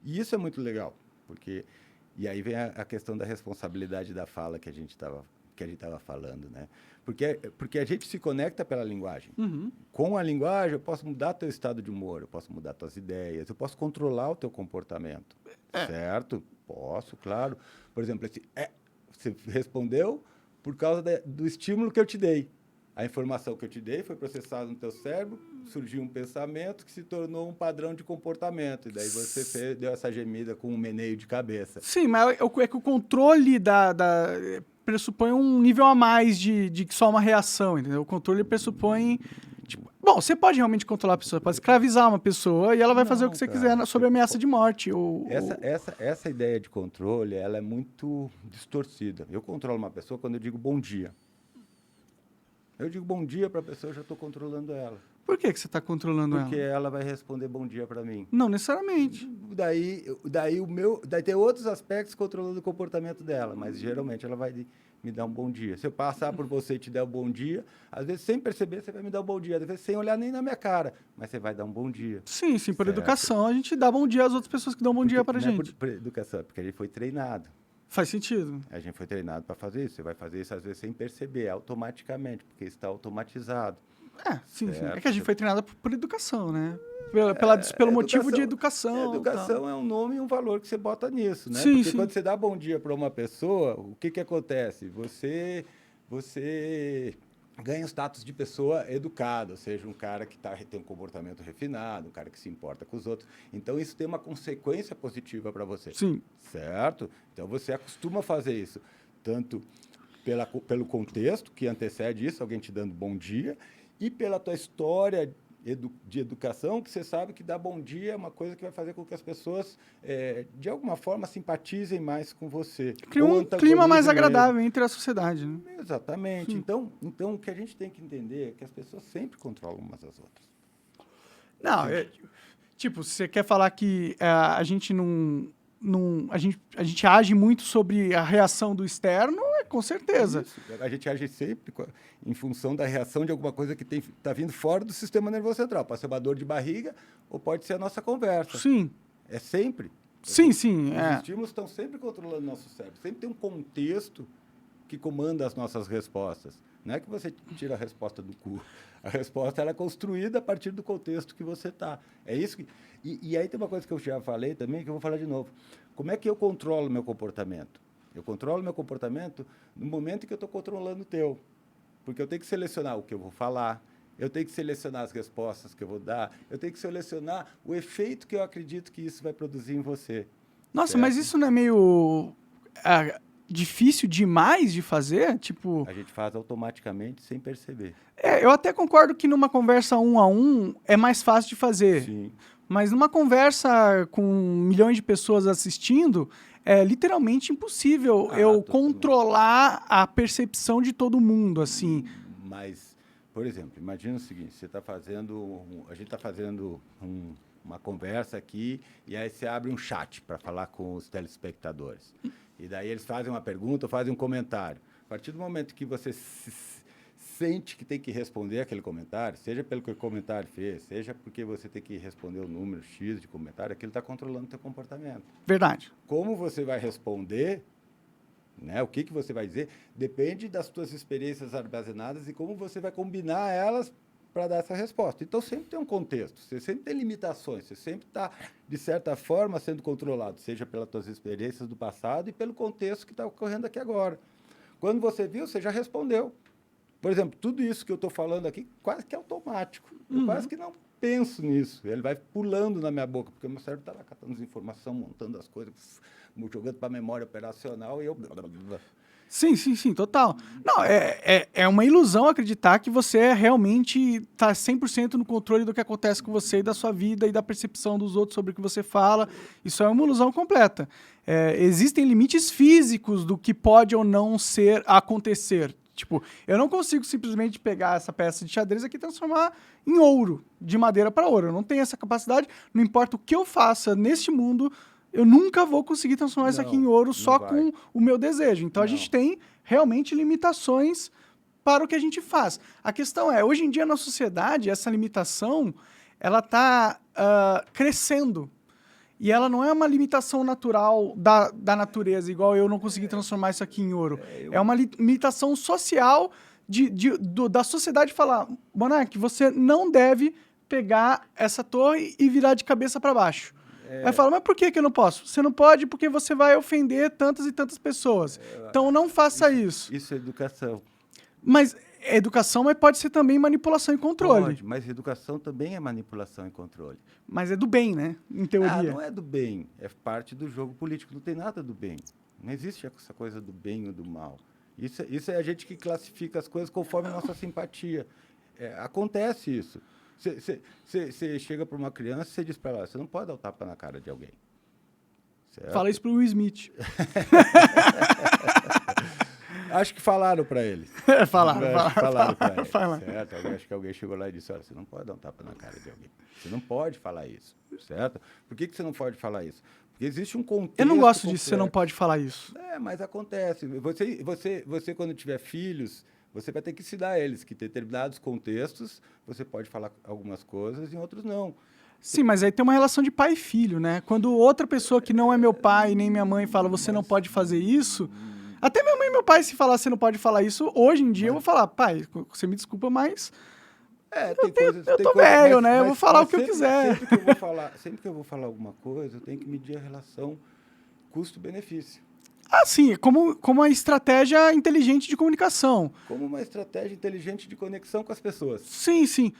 E isso é muito legal, porque... E aí vem a questão da responsabilidade da fala que a gente estava falando, né? Porque a gente se conecta pela linguagem. Uhum. Com a linguagem, eu posso mudar teu estado de humor, eu posso mudar tuas ideias, eu posso controlar o teu comportamento, certo? Posso, claro. Por exemplo, você respondeu por causa do estímulo que eu te dei. A informação que eu te dei foi processada no teu cérebro, surgiu um pensamento que se tornou um padrão de comportamento. E daí você deu essa gemida com um meneio de cabeça. Sim, mas é que o controle pressupõe um nível a mais de que só uma reação, entendeu? O controle pressupõe... Tipo, bom, você pode realmente controlar a pessoa, pode escravizar uma pessoa e ela vai fazer o que você quiser sobre ameaça de morte. Essa ideia de controle, ela é muito distorcida. Eu controlo uma pessoa quando eu digo bom dia. Eu digo bom dia para a pessoa, eu já estou controlando ela. Por que você está controlando ela? Porque ela vai responder bom dia para mim. Não necessariamente. Daí tem outros aspectos controlando o comportamento dela, mas geralmente ela vai me dar um bom dia. Se eu passar por você e te der um bom dia, às vezes sem perceber você vai me dar um bom dia, às vezes sem olhar nem na minha cara, mas você vai dar um bom dia. Sim, por certo? Educação a gente dá bom dia às outras pessoas que dão bom dia para a gente. Por educação, porque a gente foi treinado. Faz sentido. A gente foi treinado para fazer isso. Você vai fazer isso às vezes sem perceber, automaticamente, porque está automatizado. Sim. Certo? É que a gente foi treinado por educação, né? Pelo motivo de educação. Educação é um nome e um valor que você bota nisso, né? Sim, porque quando você dá bom dia para uma pessoa, o que acontece? Você ganha o status de pessoa educada, ou seja, um cara que tem um comportamento refinado, um cara que se importa com os outros. Então, isso tem uma consequência positiva para você. Sim. Certo? Então, você acostuma fazer isso, tanto pelo contexto que antecede isso, alguém te dando bom dia, e pela tua história de educação, que você sabe que dar bom dia é uma coisa que vai fazer com que as pessoas, de alguma forma, simpatizem mais com você. Cria um clima mais agradável entre a sociedade. Né? Exatamente. Então, o que a gente tem que entender é que as pessoas sempre controlam umas às outras. Não, tipo, você quer falar que a gente a gente age muito sobre a reação do externo, com certeza. Isso. A gente age sempre em função da reação de alguma coisa que está vindo fora do sistema nervoso central. Pode ser uma dor de barriga ou pode ser a nossa conversa. Sim. É sempre. Sim. Os estímulos estão sempre controlando o nosso cérebro. Sempre tem um contexto que comanda as nossas respostas. Não é que você tira a resposta do cu. A resposta ela é construída a partir do contexto que você está. É isso que... E aí tem uma coisa que eu já falei também, que eu vou falar de novo. Como é que eu controlo o meu comportamento? Eu controlo meu comportamento no momento que eu estou controlando o teu. Porque eu tenho que selecionar o que eu vou falar, eu tenho que selecionar as respostas que eu vou dar, eu tenho que selecionar o efeito que eu acredito que isso vai produzir em você. Nossa, certo? Mas isso não é meio difícil demais de fazer? Tipo... A gente faz automaticamente sem perceber. Eu até concordo que numa conversa 1 a 1 é mais fácil de fazer. Sim. Mas numa conversa com milhões de pessoas assistindo, é literalmente impossível eu controlar a percepção de todo mundo, assim. Mas, por exemplo, imagina o seguinte, a gente está fazendo uma conversa aqui e aí você abre um chat para falar com os telespectadores. E daí eles fazem uma pergunta ou fazem um comentário. A partir do momento que você sente que tem que responder aquele comentário, seja pelo que o comentário fez, seja porque você tem que responder o número X de comentário, aquilo está controlando o teu comportamento. Verdade. Como você vai responder, né, o que você vai dizer, depende das tuas experiências armazenadas e como você vai combinar elas para dar essa resposta. Então, sempre tem um contexto, você sempre tem limitações, você sempre está, de certa forma, sendo controlado, seja pelas tuas experiências do passado e pelo contexto que está ocorrendo aqui agora. Quando você viu, você já respondeu. Por exemplo, tudo isso que eu estou falando aqui quase que é automático. Eu quase que não penso nisso. Ele vai pulando na minha boca, porque o meu cérebro está lá catando as informações, montando as coisas, jogando para a memória operacional e eu... Sim, total. Não, é uma ilusão acreditar que você realmente está 100% no controle do que acontece com você e da sua vida e da percepção dos outros sobre o que você fala. Isso é uma ilusão completa. Existem limites físicos do que pode ou não acontecer. Tipo, eu não consigo simplesmente pegar essa peça de xadrez aqui e transformar em ouro, de madeira para ouro. Eu não tenho essa capacidade. Não importa o que eu faça neste mundo, eu nunca vou conseguir transformar isso aqui em ouro só com o meu desejo. Então, a gente tem realmente limitações para o que a gente faz. A questão é, hoje em dia na sociedade, essa limitação, ela está crescendo. e ela não é uma limitação natural da natureza, igual eu não consegui transformar isso aqui em ouro. É uma limitação social da sociedade falar, Monark, você não deve pegar essa torre e virar de cabeça para baixo. Aí fala, mas por que eu não posso? Você não pode porque você vai ofender tantas e tantas pessoas. Então não faça isso. Isso é educação. Mas educação pode ser também manipulação e controle. Pode, mas educação também é manipulação e controle. Mas é do bem, né? Em teoria. Não é do bem, é parte do jogo político, não tem nada do bem. Não existe essa coisa do bem ou do mal. Isso é a gente que classifica as coisas conforme a nossa simpatia. Acontece isso. Você chega para uma criança e você diz para ela, você não pode dar o tapa na cara de alguém. Certo? Fala isso pro Will Smith. Acho que falaram para ele. Falaram para ele. Falaram. Certo? Acho que alguém chegou lá e disse, olha, você não pode dar um tapa na cara de alguém. Você não pode falar isso, certo? Por que você não pode falar isso? Porque existe um contexto. Eu não gosto disso, complexo. você não pode falar isso. Mas acontece. Você quando tiver filhos, você vai ter que ensinar a eles que em determinados contextos você pode falar algumas coisas e em outros não. Sim, mas aí tem uma relação de pai e filho, né? Quando outra pessoa que não é meu pai nem minha mãe fala você não pode fazer isso, até minha mãe e meu pai se falar você não pode falar isso, hoje em dia eu vou falar, pai, você me desculpa, mas eu tô velho, né? Eu vou falar o que eu quiser. Sempre que eu vou falar alguma coisa, eu tenho que medir a relação custo-benefício. Ah, sim, como uma estratégia inteligente de comunicação. Como uma estratégia inteligente de conexão com as pessoas. Sim, sim.